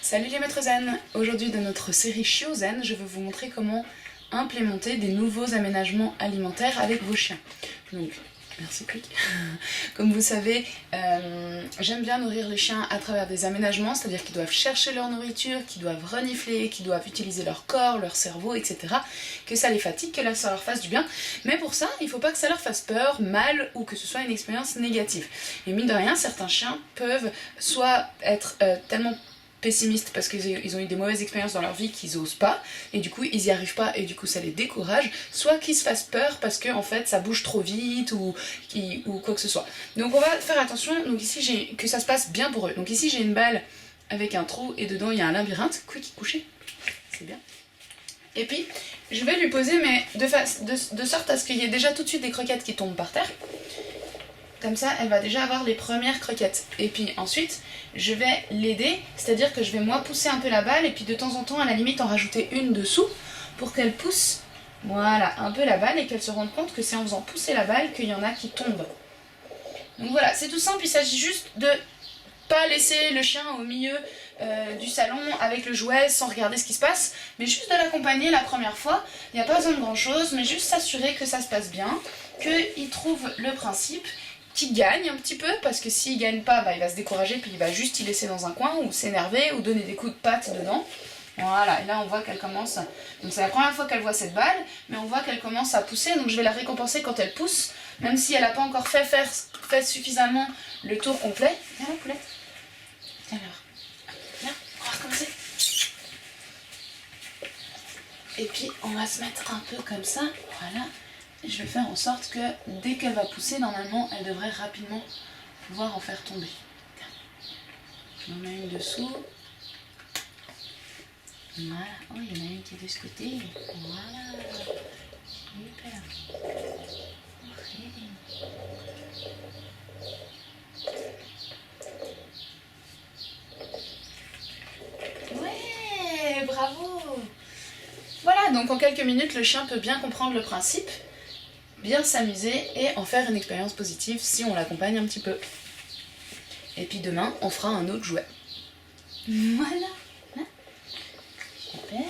Salut les maîtres zen. Aujourd'hui dans notre série Chiot Zen, je vais vous montrer comment implémenter des nouveaux aménagements alimentaires avec vos chiens. Donc, merci Quick. Comme vous savez, j'aime bien nourrir les chiens à travers des aménagements, c'est-à-dire qu'ils doivent chercher leur nourriture, qu'ils doivent renifler, qu'ils doivent utiliser leur corps, leur cerveau, etc. Que ça les fatigue, que ça leur fasse du bien. Mais pour ça, il ne faut pas que ça leur fasse peur, mal ou que ce soit une expérience négative. Et mine de rien, certains chiens peuvent soit être tellement pessimistes parce qu'ils ont eu des mauvaises expériences dans leur vie qu'ils osent pas et du coup ils y arrivent pas et du coup ça les décourage, soit qu'ils se fassent peur parce que en fait ça bouge trop vite ou quoi que ce soit. Donc on va faire attention. Donc ici que ça se passe bien pour eux. Donc ici j'ai une balle avec un trou et dedans il y a un labyrinthe. Quick couché, c'est bien. Et puis je vais lui poser mais de sorte à ce qu'il y ait déjà tout de suite des croquettes qui tombent par terre. Comme ça, elle va déjà avoir les premières croquettes. Et puis ensuite, je vais l'aider, c'est-à-dire que je vais moi pousser un peu la balle et puis de temps en temps, à la limite, en rajouter une dessous pour qu'elle pousse, voilà, un peu la balle et qu'elle se rende compte que c'est en faisant pousser la balle qu'il y en a qui tombent. Donc voilà, c'est tout simple, il s'agit juste de pas laisser le chien au milieu du salon avec le jouet sans regarder ce qui se passe, mais juste de l'accompagner la première fois. Il n'y a pas besoin de grand chose, mais juste s'assurer que ça se passe bien, qu'il trouve le principe, qu'il gagne un petit peu, parce que s'il gagne pas, bah, il va se décourager, puis il va juste y laisser dans un coin, ou s'énerver, ou donner des coups de patte dedans. Voilà, et là on voit qu'elle commence, donc c'est la première fois qu'elle voit cette balle, mais on voit qu'elle commence à pousser, donc je vais la récompenser quand elle pousse, même si elle n'a pas encore fait suffisamment le tour complet. Viens la poulette. Alors, viens, on va recommencer. Et puis on va se mettre un peu comme ça, voilà. Et je vais faire en sorte que dès qu'elle va pousser, normalement, elle devrait rapidement pouvoir en faire tomber. Je m'en mets une dessous. Voilà. Oh, il y en a une qui est de ce côté. Voilà. Super. Ouais, bravo. Voilà, donc en quelques minutes, le chien peut bien comprendre le principe, bien s'amuser et en faire une expérience positive si on l'accompagne un petit peu. Et puis demain, on fera un autre jouet. Voilà. Super.